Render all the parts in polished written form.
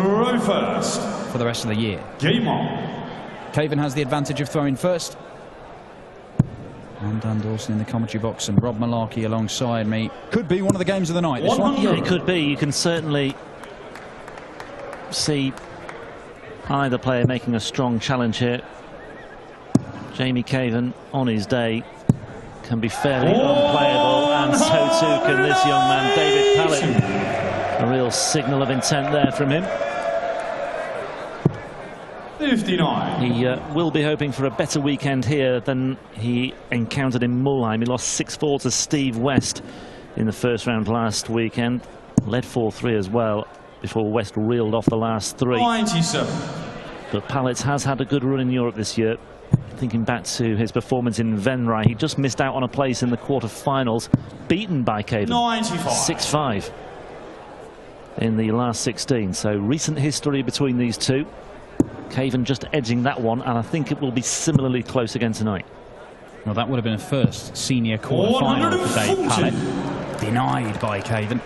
throw first for the rest of the year. Game on. Caven has the advantage of throwing first. I'm Dan Dawson in the commentary box and Rob Malarkey alongside me. Could be one of the games of the night, this one. Yeah, it could be. You can certainly see either player making a strong challenge here. Jamie Caven, on his day, can be fairly unplayable, and so too can this young man, David Pallett. A real signal of intent there from him. 59. He will be hoping for a better weekend here than he encountered in Mulheim. He lost 6-4 to Steve West in the first round last weekend. Led 4-3 as well before West reeled off the last 3. 97. But Pallett has had a good run in Europe this year. Thinking back to his performance in Venray, he just missed out on a place in the quarter-finals, beaten by Caven 6-5 in the last 16. So recent history between these two. Caven just edging that one, and I think it will be similarly close again tonight. Well, that would have been a first senior quarter-final for Dave Pallett. Denied by Caven.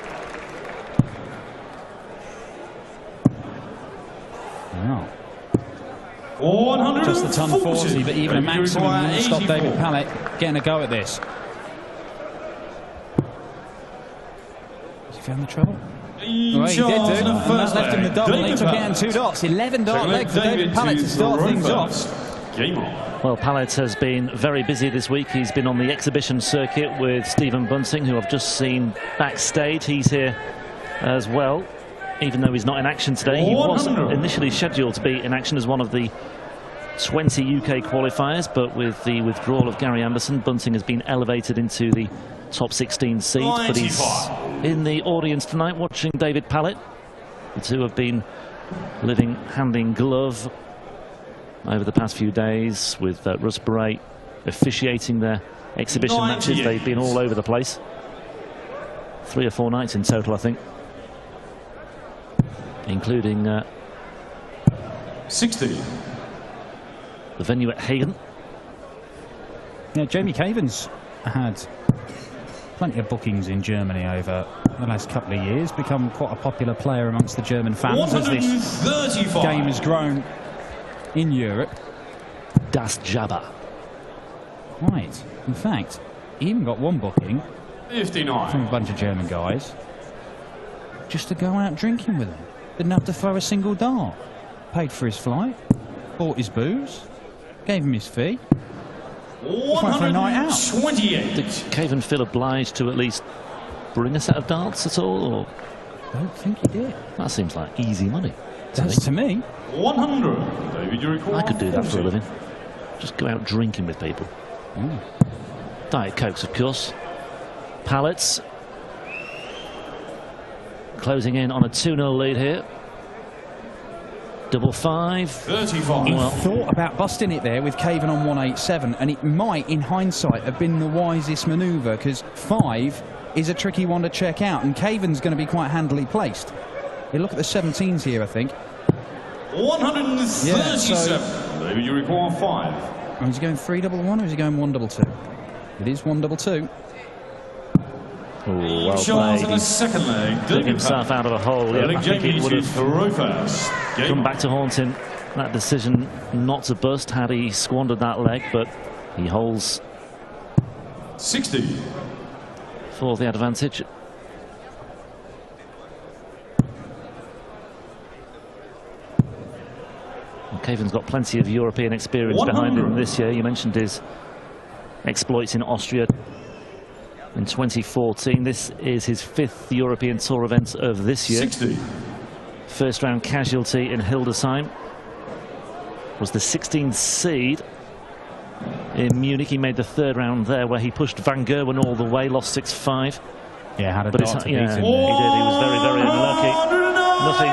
Wow. Just the ton 40, but even a maximum will stop David Pallett getting a go at this. Has he found the trouble? Well, he did do, and that left him the double. He took it and 2 dots. 11 dart leg for David Pallett to start things off. Game on. Well, Pallett has been very busy this week. He's been on the exhibition circuit with Stephen Bunting, who I've just seen backstage. He's here as well, even though he's not in action today. He was initially scheduled to be in action as one of the 20 UK qualifiers, but with the withdrawal of Gary Anderson, Bunting has been elevated into the top 16 seed. But he's in the audience tonight watching David Pallett. The two have been living hand in glove over the past few days, with Russ Bray officiating their exhibition matches. They've been all over the place. 3 or 4 nights in total, I think, including 60. the venue at Hagen. Yeah, Jamie Caven's had plenty of bookings in Germany over the last couple of years. Become quite a popular player amongst the German fans as this game has grown in Europe. Das Jabba. Right. In fact, he even got one booking 59 from a bunch of German guys just to go out drinking with him. Didn't have to throw a single dart. Paid for his flight, bought his booze, gave him his fee. Just went for a night out. 28. Did Caven feel obliged to at least bring a set of darts at all? Or? I don't think he did. That seems like easy money. Does to me. 100. David, you record. I could do that for a living. Just go out drinking with people. Diet Cokes, of course. Pallets closing in on a 2-0 lead here. Double 5. 35. He thought about busting it there with Caven on 187, and it might, in hindsight, have been the wisest manoeuvre, because 5 is a tricky one to check out, and Caven's going to be quite handily placed. You look at the 17s here, I think. 137. Yeah, so David, you record 5. is he going 3-1 or is he going 1-2? It is 1-2. Oh, well Charles played. in the second leg. Dug himself out of a hole. Yeah, I think it would have throw first. come back to haunt him. That decision not to bust had he squandered that leg, but he holds 60. for the advantage. Well, Caven's got plenty of European experience behind him this year. You mentioned his exploits in Austria in 2014. This is his 5th European Tour event of this year. 60. First round casualty in Hildesheim. Was the 16th seed in Munich. He made the 3rd round there, where he pushed Van Gerwen all the way, lost 6-5. Yeah, had a But dart to beat him. he did. He was very, very unlucky. Nothing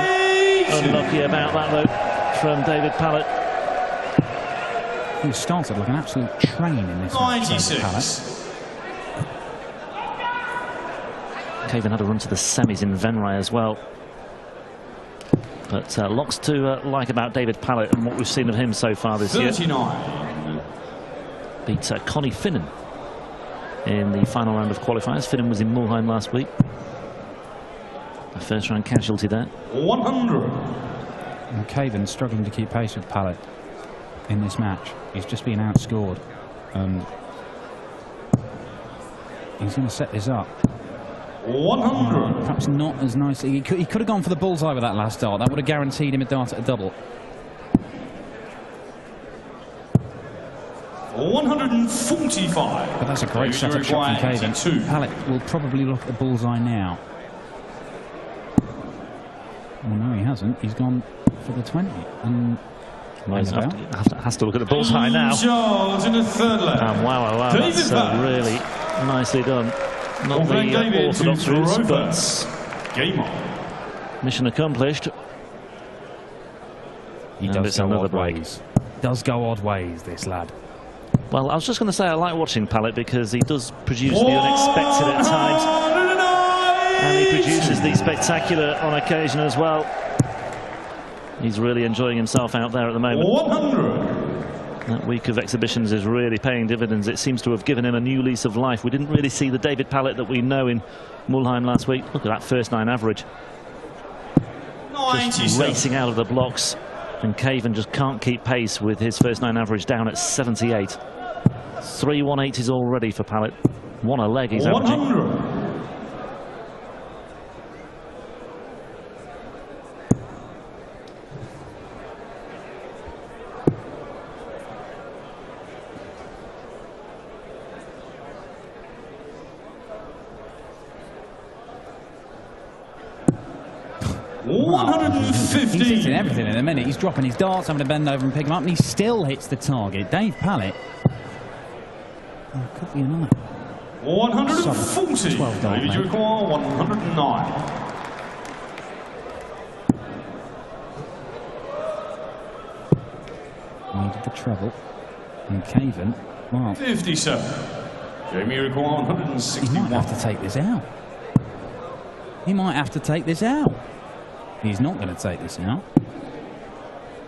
unlucky about that, though, from David Pallett. He started like an absolute train in this match, 96. Caven had a run to the semis in Venray as well. But lots to like about David Pallett and what we've seen of him so far this 39. year. Beat Connie Finnan in the final round of qualifiers. Finnan was in Mulheim last week. A first-round casualty there. 100. And Caven struggling to keep pace with Pallett in this match. He's just been outscored. He's going to set this up. 100. Perhaps not as nicely. He could have gone for the bullseye with that last dart. That would have guaranteed him a dart at a double. 145. But that's a great setup shot from Caven. Pallett will probably look at the bullseye now. Well, no, he hasn't. He's gone for the 20. And well, has to look at the bullseye now. Charles in the third leg. Wow. That's really nicely done. Not the orthodox route, but game on. Mission accomplished. He does go odd ways. Does go odd ways, this lad. Well, I was just going to say I like watching Pallett because he does produce the unexpected at times, and he produces the spectacular on occasion as well. He's really enjoying himself out there at the moment. 100. That week of exhibitions is really paying dividends. It seems to have given him a new lease of life. We didn't really see the David Pallett that we know in Mulheim last week. Look at that first 9 average. Just racing out of the blocks, and Caven just can't keep pace with his first 9 average down at 78. 3-1-8 already for Pallett. 1 a leg he's averaging. 100. He's hitting everything in a minute. He's dropping his darts, having to bend over and pick them up, and he still hits the target. Dave Pallett. Oh, could be another. 140. 12 dart, Ladies, you require 109. Needed the treble. And Caven, well, 57. Jamie, you require 161. He might have to take this out. He might have to take this out. He's not going to take this out.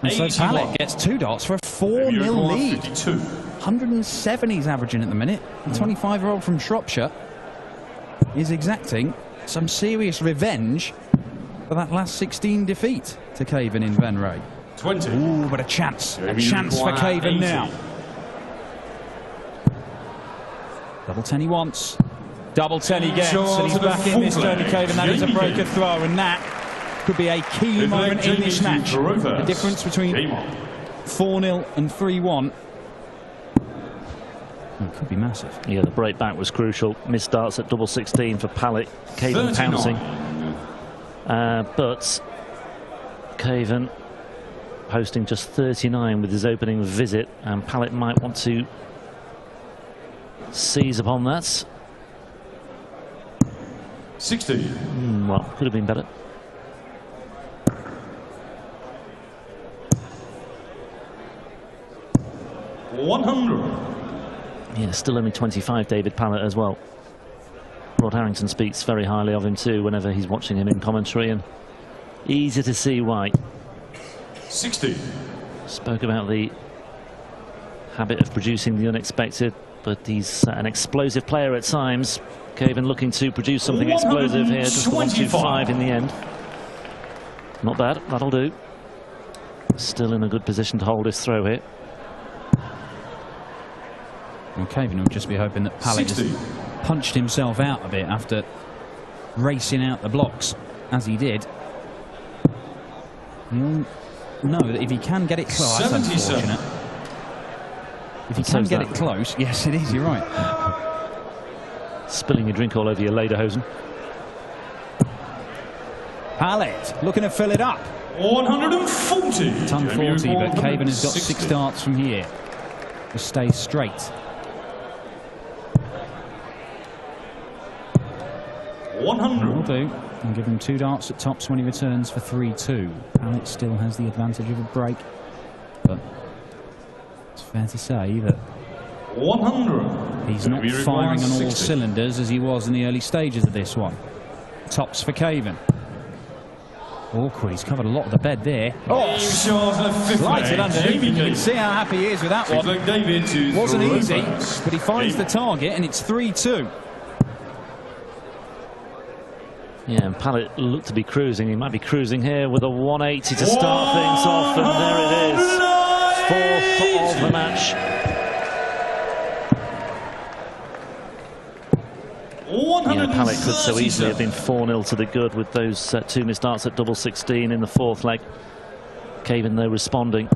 And so Pallett gets 2 darts for a 4-0 lead. 52. 107 he's averaging at the minute. The 25-year-old from Shropshire is exacting some serious revenge for that last 16 defeat to Caven in Venray. 20. Ooh, but a chance. A chance for Caven now. Double 10 he wants. Double 10 he gets, and he's back in this Jamie Caven. That is a breaker throw, and that could be a key moment in this match. The difference between 4-0 and 3-1. It could be massive. Yeah, the break back was crucial. Missed darts at double 16 for Pallett. Caven pouncing. But Caven posting just 39 with his opening visit, and Pallett might want to seize upon that. 60. Well, could have been better. Yeah, still only 25, David Pallett as well. Rod Harrington speaks very highly of him too whenever he's watching him in commentary, and easy to see why. 60. Spoke about the habit of producing the unexpected, but he's an explosive player at times. Caven looking to produce something explosive here, just the 125 in the end. Not bad, that'll do. Still in a good position to hold his throw here. Well, Caven will just be hoping that Pallett has punched himself out a bit after racing out the blocks, as he did. He'll know that if he can get it close, that's unfortunate. If he can get it close, yes it is, you're right. Spilling your drink all over your lederhosen. Pallett looking to fill it up. 140. Ton 40, but Caven has got 6 darts from here. Just stay straight. 100. Will do. I'll give him 2 darts at tops when he returns for 3-2. Pallett still has the advantage of a break, but it's fair to say that 100. he's not firing on all cylinders as he was in the early stages of this one. Tops for Caven. Awkward, he's covered a lot of the bed there. Oh, slighted underneath, and you can see how happy he is with that one. Wasn't easy, but he finds the target, and it's 3-2. Yeah, and Pallett looked to be cruising. He might be cruising here with a 180 to start things off, and there it is. Fourth of the match. Yeah, Pallett could so easily have been 4-0 to the good with those 2 missed starts at double 16 in the 4th leg. Caven, though, responding.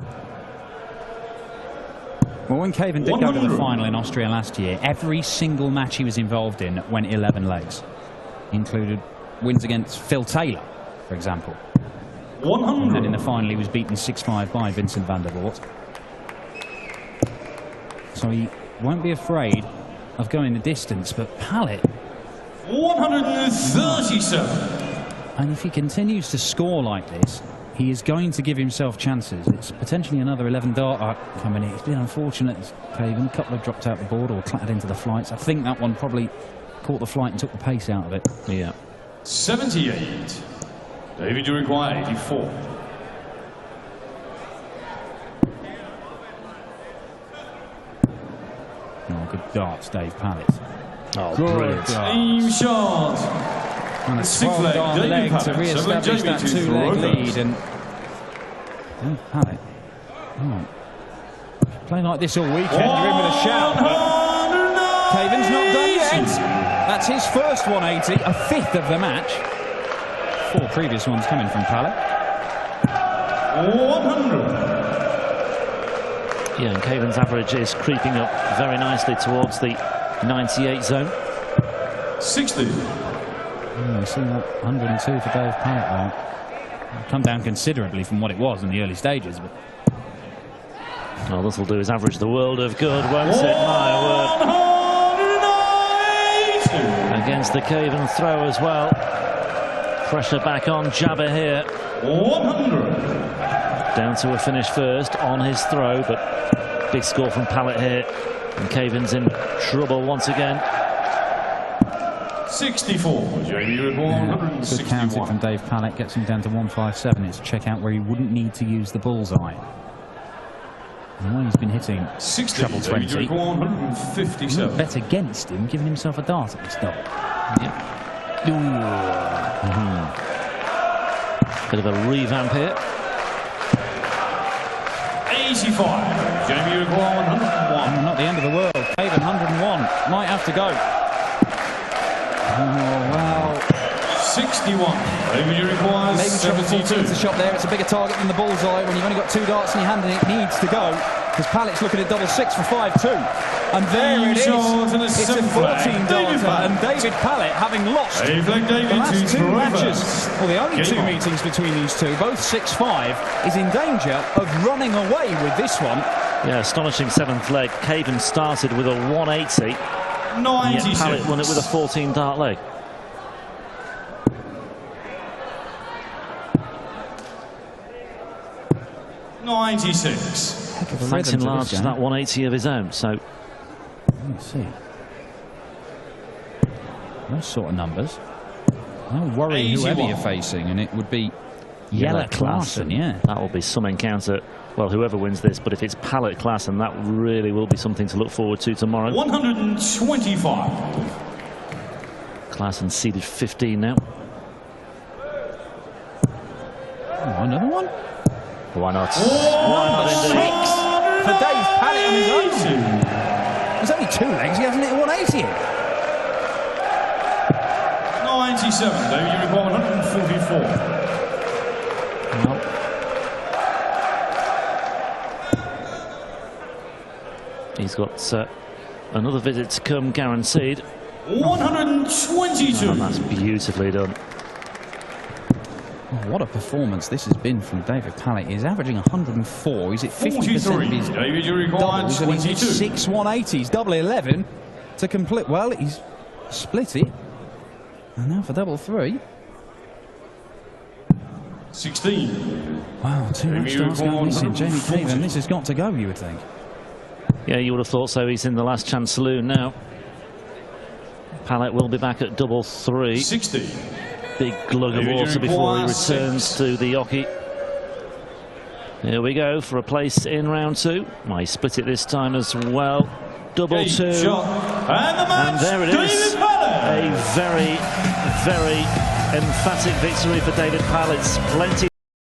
Well, when Caven did go to the final in Austria last year, every single match he was involved in went 11 legs. Included wins against Phil Taylor, for example. 100. And then in the final he was beaten 6-5 by Vincent van der Voort. So he won't be afraid of going the distance, but Pallett... 137. And if he continues to score like this, he is going to give himself chances. It's potentially another 11 dart coming in. It's been unfortunate, Caven. A couple have dropped out the board or clattered into the flights. I think that one probably caught the flight and took the pace out of it. Yeah. 78. David, you require 84. Oh, good darts, Dave Pallett. Oh, good brilliant. Team shot. And a 6th dart leg, leg to Pallett. re-establish that 2-leg lead. And Dave Pallett. Oh. Playing like this all weekend, you're in with a shout. Caven's not done yet. That's his first 180, a 5th of the match. 4 previous ones coming from Pallett. 100. Yeah, and Caven's average is creeping up very nicely towards the 98 zone. 60. Oh, you see that 102 for Dave Pallett, though. It'll come down considerably from what it was in the early stages. But well, this will do his average the world of good, won't it? My word. Against the Caven throw as well. Pressure back on Jabber here. 100. Down to a finish first on his throw, but big score from Pallett here. And Caven's in trouble once again. 64. Jamie with good counting 161. from Dave Pallett, gets him down to 157. It's a check out where he wouldn't need to use the bullseye. And when he's been hitting 60. treble 20, 157. bet against him, giving himself a dart at this double. Yep. Bit of a revamp here. 85. Jamie with 101. Not the end of the world. Caven 101. Might have to go. Oh, well. 61. David, you require Maybe treble 72. 14's the shot there. It's a bigger target than the bullseye when you've only got 2 darts in your hand and it needs to go. Because Pallett's looking at double 6 for 5-2. And there it is. It's a 14-darter. And David Pallett, having lost the last 2 matches, well, the only 2 meetings between these two, both 6-5, is in danger of running away with this one. Yeah, astonishing 7th leg. Caven started with a 180. 96. Yet Pallett won it with a 14-dart leg. Thanks enlarged to that 180 of his own. So let's see. Those sort of numbers. No worry whoever you're facing, and it would be Jelle Klaasen, yeah. That will be some encounter. Well, whoever wins this, but if it's Pallett Klaasen, that really will be something to look forward to tomorrow. 125. Klaasen seeded 15 now. Oh, another one? Why not? Why not indeed? 6 for Dave Pallett on his own. There's only 2 legs, he hasn't hit 180 yet. 97. David, you require 144. Well, he's got another visit to come guaranteed. 122. And that's beautifully done. Oh, what a performance this has been from David Pallett. He's averaging 104. He's at 50% of his David, you require doubles, and he's 22. hit 6 180s, double 11 to complete. Well, he's split it. And now for double 3. 16. Wow, 2 match starts going missing. Jamie Caven, this has got to go, you would think. Yeah, you would have thought so. He's in the last chance saloon now. Pallett will be back at double 3. 60. Big glug of water before he returns to the oche. Here we go for a place in round 2. Well, he split it this time as well. Double 2. And there it is. A very, very emphatic victory for David Pallett. Plenty